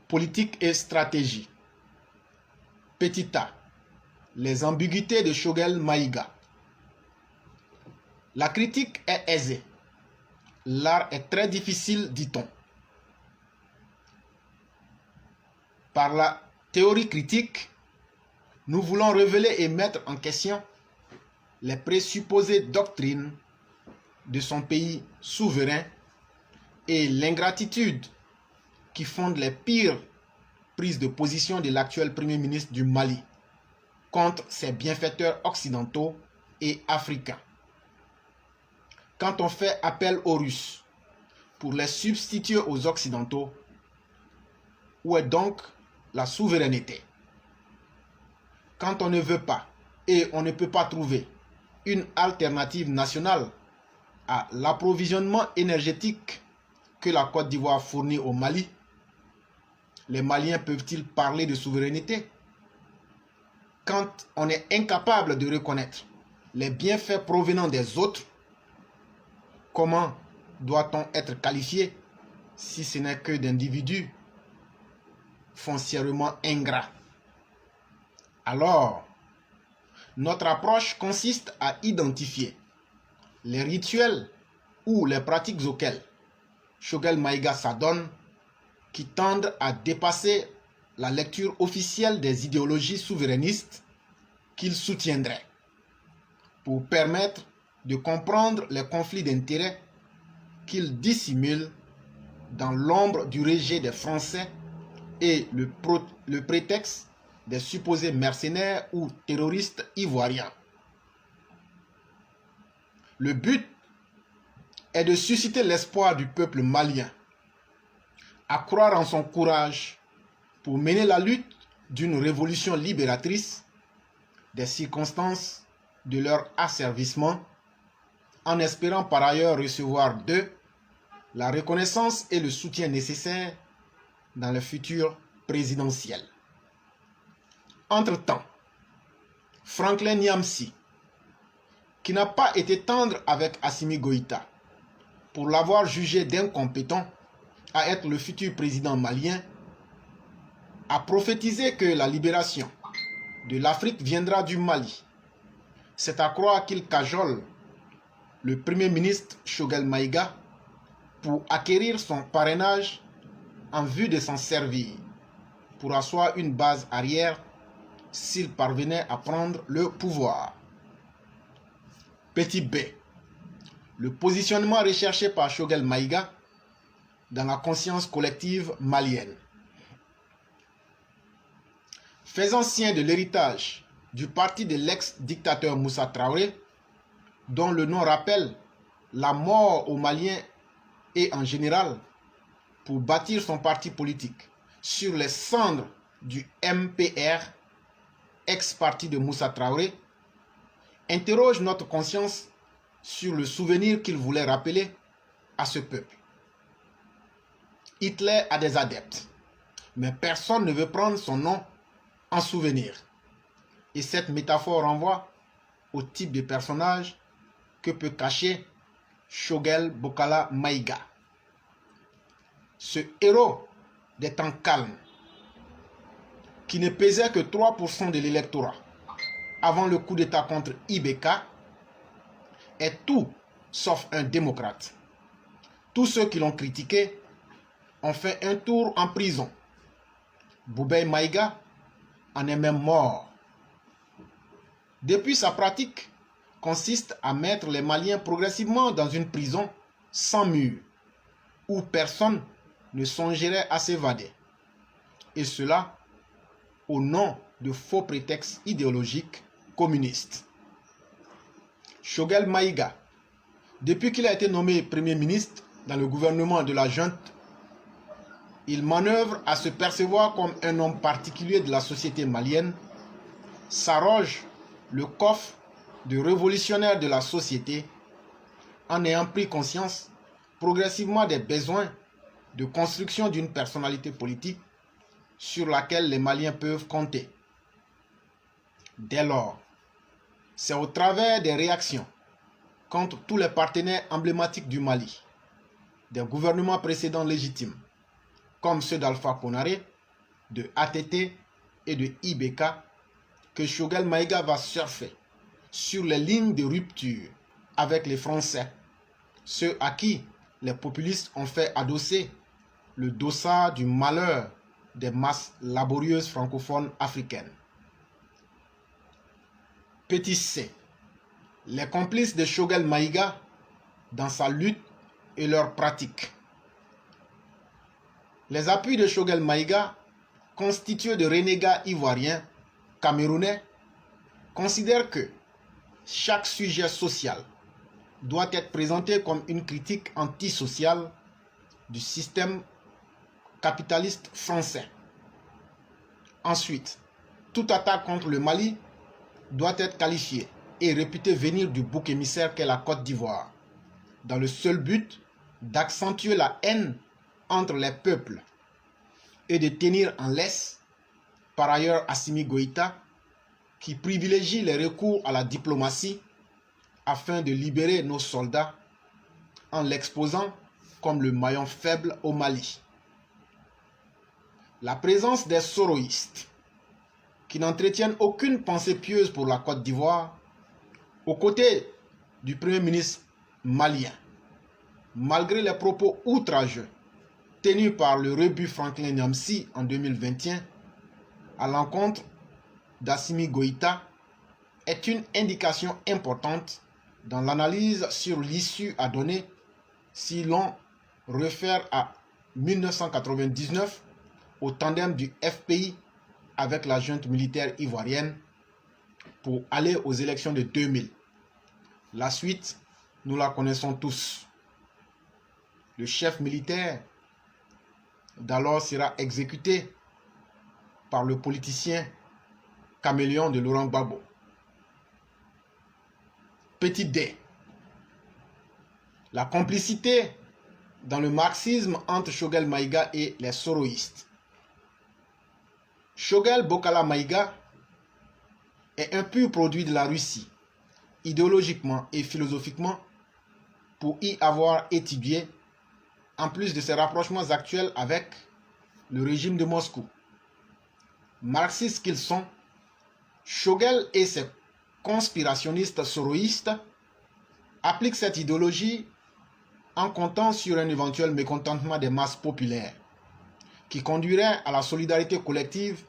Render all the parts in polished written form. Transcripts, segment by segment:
Politique et stratégie. Petit a. Les ambiguïtés de Choguel Maïga. La critique est aisée. L'art est très difficile, dit-on. Par la théorie critique, nous voulons révéler et mettre en question les présupposées doctrines de son pays souverain et l'ingratitude qui fonde les pires prises de position de l'actuel Premier ministre du Mali contre ses bienfaiteurs occidentaux et africains. Quand on fait appel aux Russes pour les substituer aux Occidentaux, où est donc la souveraineté? Quand on ne veut pas et on ne peut pas trouver une alternative nationale à l'approvisionnement énergétique que la Côte d'Ivoire fournit au Mali, les Maliens peuvent-ils parler de souveraineté? Quand on est incapable de reconnaître les bienfaits provenant des autres, comment doit-on être qualifié si ce n'est que d'individus foncièrement ingrats? Alors, notre approche consiste à identifier les rituels ou les pratiques auxquelles Choguel Maïga s'adonne qui tendent à dépasser la lecture officielle des idéologies souverainistes qu'il soutiendrait, pour permettre de comprendre les conflits d'intérêts qu'il dissimule dans l'ombre du rejet des Français et le prétexte des supposés mercenaires ou terroristes ivoiriens. Le but est de susciter l'espoir du peuple malien, à croire en son courage pour mener la lutte d'une révolution libératrice des circonstances de leur asservissement, en espérant par ailleurs recevoir d'eux la reconnaissance et le soutien nécessaires dans le futur présidentiel. Entre-temps, Franklin Nyamsi, qui n'a pas été tendre avec Assimi Goïta pour l'avoir jugé d'incompétent à être le futur président malien, a prophétisé que la libération de l'Afrique viendra du Mali. C'est à croire qu'il cajole le Premier ministre Choguel Maïga pour acquérir son parrainage en vue de s'en servir pour asseoir une base arrière s'il parvenait à prendre le pouvoir. Petit b. Le positionnement recherché par Choguel Maïga dans la conscience collective malienne. Faisant sien de l'héritage du parti de l'ex-dictateur Moussa Traoré, dont le nom rappelle la mort aux Maliens et en général, pour bâtir son parti politique sur les cendres du MPR, ex-parti de Moussa Traoré, interroge notre conscience sur le souvenir qu'il voulait rappeler à ce peuple. Hitler a des adeptes, mais personne ne veut prendre son nom en souvenir. Et cette métaphore renvoie au type de personnage que peut cacher Choguel Bokala Maïga. Ce héros des temps calmes, qui ne pesait que 3% de l'électorat avant le coup d'État contre Ibeka, est tout sauf un démocrate. Tous ceux qui l'ont critiqué ont fait un tour en prison. Boubei Maïga en est même mort. Depuis, sa pratique consiste à mettre les Maliens progressivement dans une prison sans mur, où personne ne songerait à s'évader. Et cela au nom de faux prétextes idéologiques communistes. Choguel Maïga, depuis qu'il a été nommé Premier ministre dans le gouvernement de la junte, il manœuvre à se percevoir comme un homme particulier de la société malienne, s'arroge le coffre de révolutionnaire de la société en ayant pris conscience progressivement des besoins de construction d'une personnalité politique sur laquelle les Maliens peuvent compter. Dès lors, c'est au travers des réactions contre tous les partenaires emblématiques du Mali, des gouvernements précédents légitimes, comme ceux d'Alpha Konaré, de ATT et de IBK que Choguel Maïga va surfer sur les lignes de rupture avec les Français, ceux à qui les populistes ont fait adosser le dossard du malheur des masses laborieuses francophones africaines. Petit C. Les complices de Choguel Maïga dans sa lutte et leurs pratiques. Les appuis de Choguel Maïga, constitués de renégats ivoiriens, camerounais, considèrent que chaque sujet social doit être présenté comme une critique antisociale du système capitaliste français. Ensuite, toute attaque contre le Mali doit être qualifiée et réputée venir du bouc émissaire qu'est la Côte d'Ivoire, dans le seul but d'accentuer la haine entre les peuples et de tenir en laisse, par ailleurs, Assimi Goïta, qui privilégie les recours à la diplomatie afin de libérer nos soldats en l'exposant comme le maillon faible au Mali. La présence des soroïstes, qui n'entretiennent aucune pensée pieuse pour la Côte d'Ivoire, aux côtés du Premier ministre malien, malgré les propos outrageux tenus par le rebut Franklin Nyamsi en 2021 à l'encontre d'Assimi Goïta, est une indication importante dans l'analyse sur l'issue à donner si l'on réfère à 1999 au tandem du FPI avec la junte militaire ivoirienne pour aller aux élections de 2000. La suite, nous la connaissons tous. Le chef militaire d'alors sera exécuté par le politicien caméléon de Laurent Gbagbo. Petit D. La complicité dans le marxisme entre Choguel Maïga et les soroïstes. Choguel Bokala Maïga est un pur produit de la Russie, idéologiquement et philosophiquement, pour y avoir étudié, en plus de ses rapprochements actuels avec le régime de Moscou. Marxistes qu'ils sont, Choguel et ses conspirationnistes soroïstes appliquent cette idéologie en comptant sur un éventuel mécontentement des masses populaires qui conduirait à la solidarité collective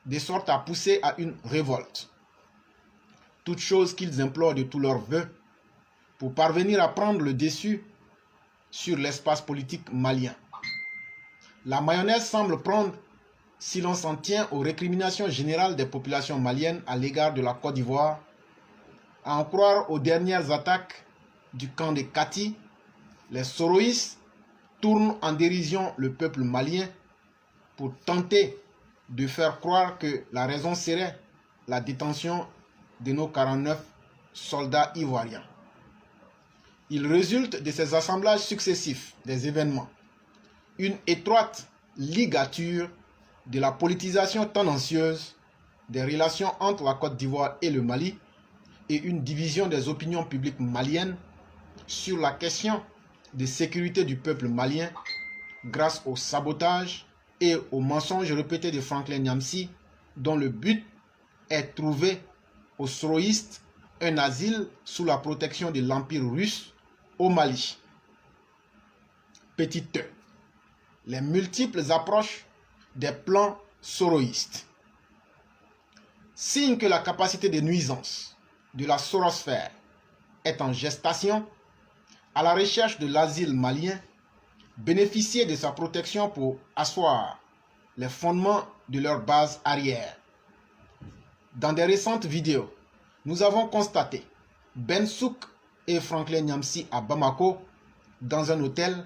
de sorte à pousser à une révolte. Toute chose qu'ils implorent de tous leurs vœux pour parvenir à prendre le dessus sur l'espace politique malien. La mayonnaise semble prendre si l'on s'en tient aux récriminations générales des populations maliennes à l'égard de la Côte d'Ivoire, à en croire aux dernières attaques du camp de Kati. Les soroïstes tournent en dérision le peuple malien pour tenter de faire croire que la raison serait la détention de nos 49 soldats ivoiriens. Il résulte de ces assemblages successifs des événements une étroite ligature de la politisation tendancieuse des relations entre la Côte d'Ivoire et le Mali et une division des opinions publiques maliennes sur la question de sécurité du peuple malien grâce au sabotage et aux mensonges répétés de Franklin Nyamsi dont le but est trouver aux soroïstes un asile sous la protection de l'Empire russe au Mali. Petit e. Les multiples approches des plans soroïstes. Signe que la capacité de nuisance de la sorosphère est en gestation, à la recherche de l'asile malien, bénéficier de sa protection pour asseoir les fondements de leur base arrière. Dans des récentes vidéos, nous avons constaté Ben Souk et Franklin Nyamsi à Bamako, dans un hôtel,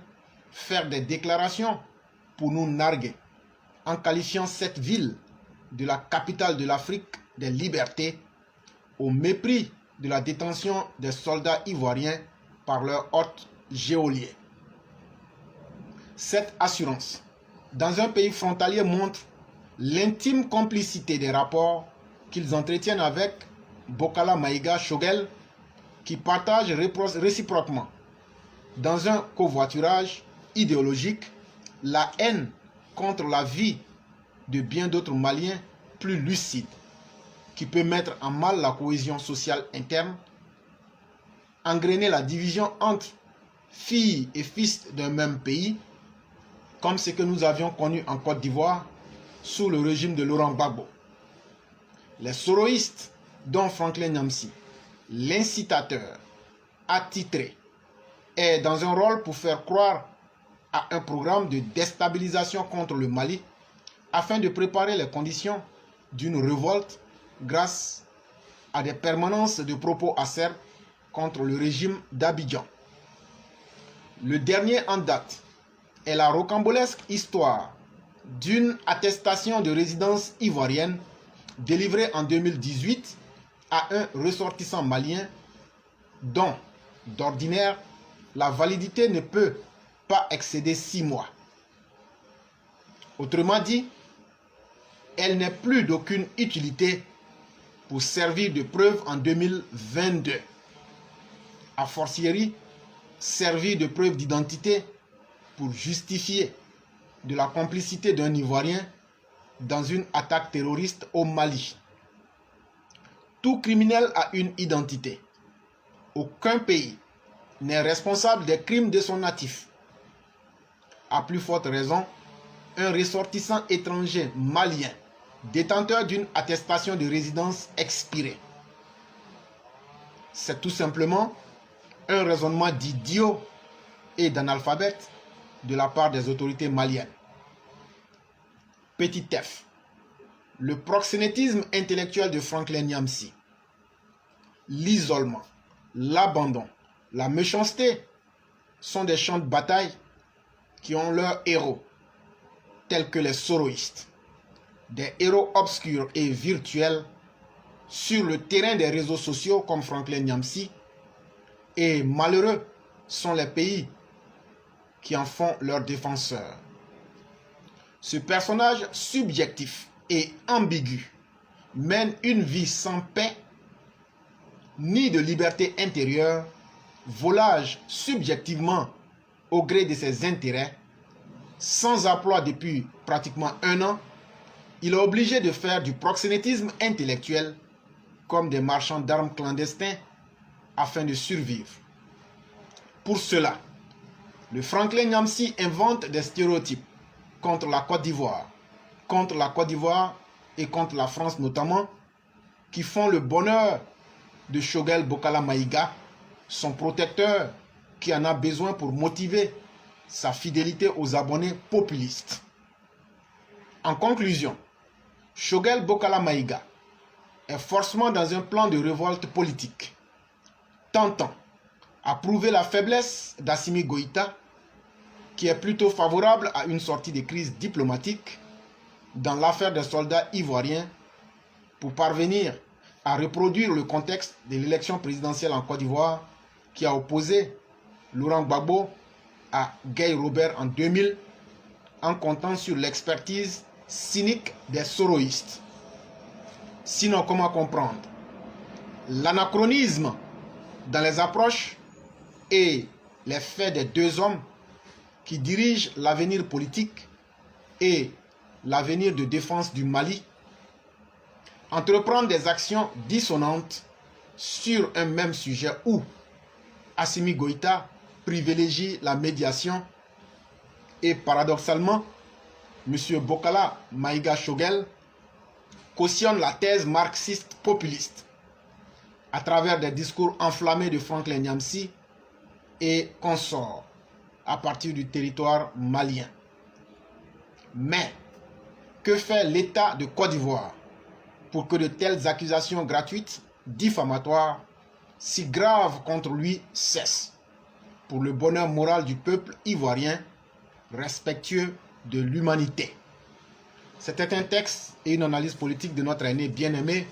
faire des déclarations pour nous narguer, en qualifiant cette ville de la capitale de l'Afrique des libertés, au mépris de la détention des soldats ivoiriens par leur hôte geôlier. Cette assurance, dans un pays frontalier, montre l'intime complicité des rapports qu'ils entretiennent avec Bokala Maïga Choguel, qui partagent réciproquement, dans un covoiturage idéologique, la haine contre la vie de bien d'autres Maliens plus lucides, qui peut mettre en mal la cohésion sociale interne, engrainer la division entre filles et fils d'un même pays, comme ce que nous avions connu en Côte d'Ivoire sous le régime de Laurent Gbagbo. Les soroïstes, dont Franklin Nyamsi, l'incitateur attitré, est dans un rôle pour faire croire à un programme de déstabilisation contre le Mali afin de préparer les conditions d'une révolte grâce à des permanences de propos acerbes contre le régime d'Abidjan. Le dernier en date est la rocambolesque histoire d'une attestation de résidence ivoirienne délivrée en 2018 à un ressortissant malien dont, d'ordinaire, la validité ne peut pas excéder 6 mois. Autrement dit, elle n'est plus d'aucune utilité pour servir de preuve en 2022. A fortiori, servir de preuve d'identité pour justifier de la complicité d'un Ivoirien dans une attaque terroriste au Mali. Tout criminel a une identité. Aucun pays n'est responsable des crimes de son natif. À plus forte raison, un ressortissant étranger malien, détenteur d'une attestation de résidence expirée. C'est tout simplement un raisonnement d'idiot et d'analphabète de la part des autorités maliennes. Petit F. Le proxénétisme intellectuel de Franklin Nyamsi, l'isolement, l'abandon, la méchanceté sont des champs de bataille qui ont leurs héros, tels que les soroïstes. Des héros obscurs et virtuels sur le terrain des réseaux sociaux comme Franklin Nyamsi, et malheureux sont les pays qui en font leurs défenseurs. Ce personnage subjectif et ambigu mène une vie sans paix ni de liberté intérieure, volage subjectivement au gré de ses intérêts, sans emploi depuis pratiquement 1 an. Il est obligé de faire du proxénétisme intellectuel comme des marchands d'armes clandestins afin de survivre. Pour cela, le Franklin Nyamsi invente des stéréotypes contre la Côte d'Ivoire et contre la France notamment, qui font le bonheur de Choguel Bokala Maïga, son protecteur qui en a besoin pour motiver sa fidélité aux abonnés populistes. En conclusion, Choguel Bokala Maïga est forcément dans un plan de révolte politique, tentant à prouver la faiblesse d'Assimi Goïta, qui est plutôt favorable à une sortie de crise diplomatique dans l'affaire des soldats ivoiriens pour parvenir à reproduire le contexte de l'élection présidentielle en Côte d'Ivoire qui a opposé Laurent Gbagbo à Guy Robert en 2000 en comptant sur l'expertise cynique des soroïstes. Sinon, comment comprendre l'anachronisme dans les approches et les faits des deux hommes qui dirigent l'avenir politique et l'avenir de défense du Mali, entreprendre des actions dissonantes sur un même sujet où Assimi Goïta privilégie la médiation et paradoxalement, M. Bokala Maïga Choguel cautionne la thèse marxiste populiste à travers des discours enflammés de Franklin Nyamsi et consorts à partir du territoire malien. Mais que fait l'État de Côte d'Ivoire pour que de telles accusations gratuites, diffamatoires, si graves contre lui cessent, pour le bonheur moral du peuple ivoirien, respectueux de l'humanité? C'était un texte et une analyse politique de notre aîné bien-aimé,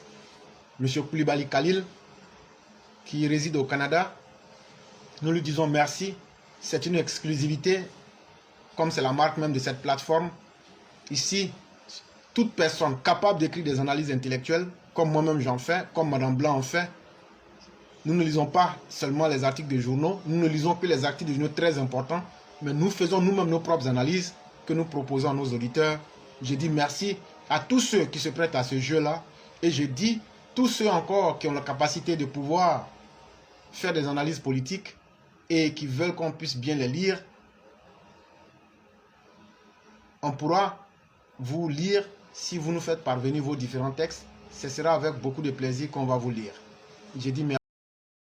M. Koulibaly Khalil, qui réside au Canada. Nous lui disons merci. C'est une exclusivité, comme c'est la marque même de cette plateforme. Ici, toute personne capable d'écrire des analyses intellectuelles, comme moi-même j'en fais, comme Madame Blanc en fait, nous ne lisons pas seulement les articles des journaux, nous ne lisons que les articles des journaux très importants, mais nous faisons nous-mêmes nos propres analyses que nous proposons à nos auditeurs Je dis merci à tous ceux qui se prêtent à ce jeu-là. Et je dis tous ceux encore qui ont la capacité de pouvoir faire des analyses politiques et qui veulent qu'on puisse bien les lire. On pourra vous lire si vous nous faites parvenir vos différents textes. Ce sera avec beaucoup de plaisir qu'on va vous lire. Je dis merci.